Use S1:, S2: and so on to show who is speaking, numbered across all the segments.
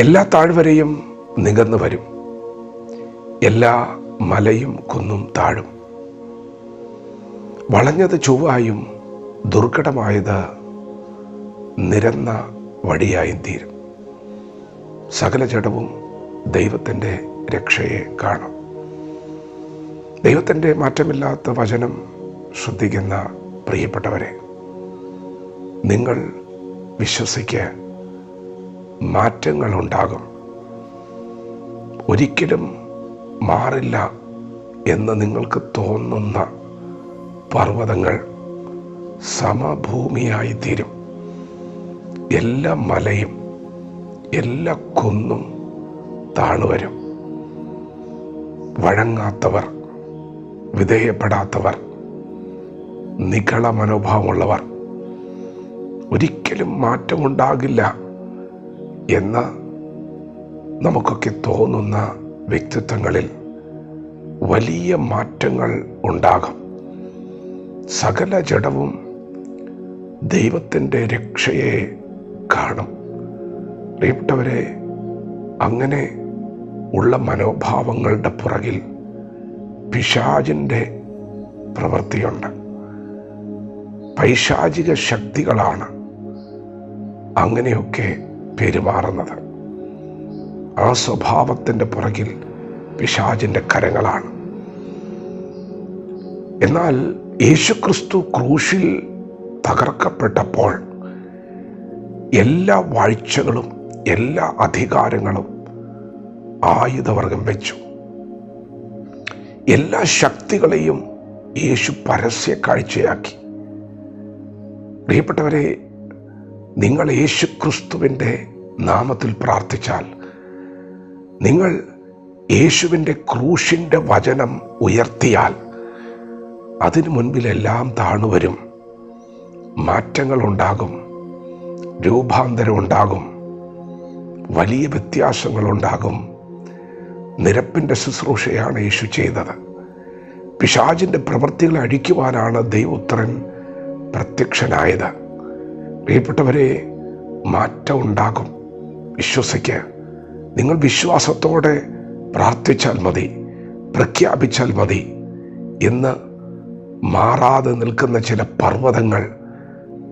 S1: എല്ലാ താഴ്വരയും നികന്നു വരും, എല്ലാ മലയും കുന്നും താഴും. വളഞ്ഞത് ചൊവ്വായും ദുർഘടമായത് നിരന്ന വഴിയായും തീരും. സകല ജഡവും ദൈവത്തിൻ്റെ രക്ഷയെ കാണും. ദൈവത്തിൻ്റെ മാറ്റമില്ലാത്ത വചനം ശ്രദ്ധിക്കുന്ന പ്രിയപ്പെട്ടവരെ, നിങ്ങൾ വിശ്വസിക്കുക, മാറ്റങ്ങളുണ്ടാകും. ഒരിക്കലും മാറില്ല എന്ന് നിങ്ങൾക്ക് തോന്നുന്ന പർവ്വതങ്ങൾ സമഭൂമിയായി തീരും. എല്ലാ മലയും എല്ലാ കുന്നും താണുവരും. വഴങ്ങാത്തവർ, വിധേയപ്പെടാത്തവർ, നിഗള മനോഭാവമുള്ളവർ, ഒരിക്കലും മാറ്റമുണ്ടാകില്ല എന്ന് നമുക്കൊക്കെ തോന്നുന്ന വ്യക്തിത്വങ്ങളിൽ വലിയ മാറ്റങ്ങൾ ഉണ്ടാകും. സകല ജഡവും ദൈവത്തിൻ്റെ രക്ഷയെ കാണും. പ്രിയപ്പെട്ടവരെ, അങ്ങനെ ഉള്ള മനോഭാവങ്ങളുടെ പുറകിൽ പിശാചിൻ്റെ പ്രവൃത്തിയുണ്ട്. പൈശാചിക ശക്തികളാണ് അങ്ങനെയൊക്കെ പെരുമാറുന്നത്. ആ സ്വഭാവത്തിൻ്റെ പുറകിൽ പിശാചിൻ്റെ കരങ്ങളാണ്. എന്നാൽ യേശുക്രിസ്തു ക്രൂശിൽ തകർക്കപ്പെട്ടപ്പോൾ എല്ലാ വാഴ്ചകളും എല്ലാ അധികാരങ്ങളും ആയുധവർഗം വെച്ചു. എല്ലാ ശക്തികളെയും യേശു പരസ്യ കാഴ്ചയാക്കി. പ്രിയപ്പെട്ടവരെ, നിങ്ങൾ യേശുക്രിസ്തുവിൻ്റെ നാമത്തിൽ പ്രാർത്ഥിച്ചാൽ, നിങ്ങൾ യേശുവിൻ്റെ ക്രൂശിൻ്റെ വചനം ഉയർത്തിയാൽ, അതിനു മുൻപിലെല്ലാം താണുവരും. മാറ്റങ്ങളുണ്ടാകും, രൂപാന്തരമുണ്ടാകും, വലിയ വ്യത്യാസങ്ങളുണ്ടാകും. നിരപ്പിൻ്റെ ശുശ്രൂഷയാണ് യേശു ചെയ്തത്. പിശാചിൻ്റെ പ്രവൃത്തികളെ അഴിക്കുവാനാണ് ദൈവപുത്രൻ പ്രത്യക്ഷനായത്. പ്രിയപ്പെട്ടവരെ, മാറ്റം ഉണ്ടാകും. വിശ്വസിക്കുക. നിങ്ങൾ വിശ്വാസത്തോടെ പ്രാർത്ഥിച്ചാൽ മതി, പ്രഖ്യാപിച്ചാൽ മതി. ഇന്ന് മാറാതെ നിൽക്കുന്ന ചില പർവ്വതങ്ങൾ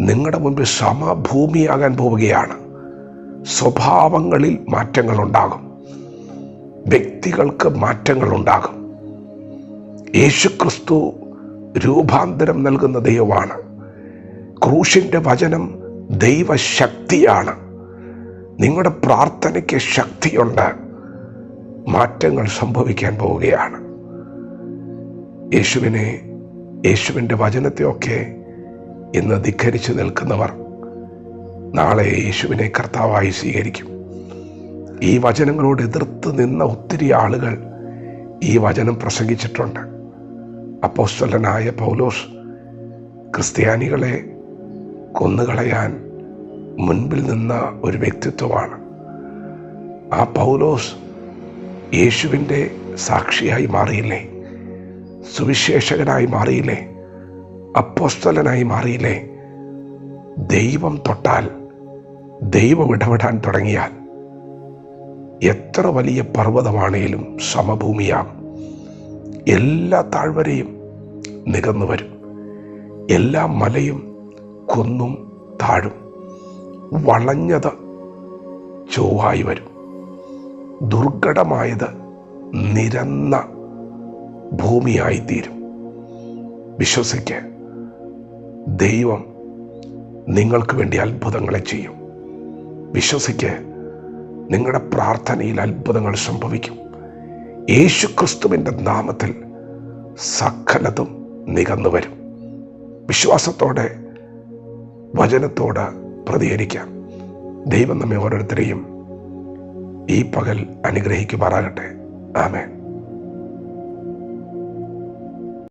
S1: നിങ്ങളുടെ മുൻപിൽ സമഭൂമിയാകാൻ പോവുകയാണ്. സ്വഭാവങ്ങളിൽ മാറ്റങ്ങളുണ്ടാകും, വ്യക്തികൾക്ക് മാറ്റങ്ങളുണ്ടാകും. യേശുക്രിസ്തു രൂപാന്തരം നൽകുന്ന ദൈവമാണ്. ക്രൂശിൻ്റെ വചനം ദൈവശക്തിയാണ്. നിങ്ങളുടെ പ്രാർത്ഥനയ്ക്ക് ശക്തിയുണ്ട്. മാറ്റങ്ങൾ സംഭവിക്കാൻ പോവുകയാണ്. യേശുവിൻ്റെ വചനത്തെയൊക്കെ ഇന്ന് ധിക്കരിച്ച് നിൽക്കുന്നവർ നാളെ യേശുവിനെ കർത്താവായി സ്വീകരിക്കും. ഈ വചനങ്ങളോട് എതിർത്ത് നിന്ന ഒത്തിരി ആളുകൾ ഈ വചനം പ്രസംഗിച്ചിട്ടുണ്ട്. അപ്പോസ്തലനായ പൗലോസ് ക്രിസ്ത്യാനികളെ കൊന്നുകളയാൻ മുൻപിൽ നിന്ന ഒരു വ്യക്തിത്വമാണ്. ആ പൗലോസ് യേശുവിൻ്റെ സാക്ഷിയായി മാറിയില്ലേ? സുവിശേഷകനായി മാറിയില്ലേ? അപ്പോസ്തലനായി മാറിയില്ലേ? ദൈവം തൊട്ടാൽ, ദൈവം ഇടപെടാൻ തുടങ്ങിയാൽ എത്ര വലിയ പർവ്വതമാണേലും സമഭൂമിയാകും. എല്ലാ താഴ്വരയും നികന്നു വരും, എല്ലാ മലയും കുന്നും താഴും. വളഞ്ഞത് ചൊവ്വായി വരും, ദുർഘടമായത് നിരന്ന ഭൂമിയായിത്തീരും. വിശ്വസിക്കുക, ദൈവം നിങ്ങൾക്ക് വേണ്ടി അത്ഭുതങ്ങളെ ചെയ്യും. വിശ്വസിക്കുക, നിങ്ങളുടെ പ്രാർത്ഥനയിൽ അത്ഭുതങ്ങൾ സംഭവിക്കും. യേശുക്രിസ്തുവിൻ്റെ നാമത്തിൽ സകലതും നികന്നു വരും. വിശ്വാസത്തോടെ വചനത്തോട് പ്രതികരിക്കാം. ദൈവം നമ്മെ ഓരോരുത്തരെയും ഈ പകൽ അനുഗ്രഹിക്കുമാറാകട്ടെ. ആമേൻ.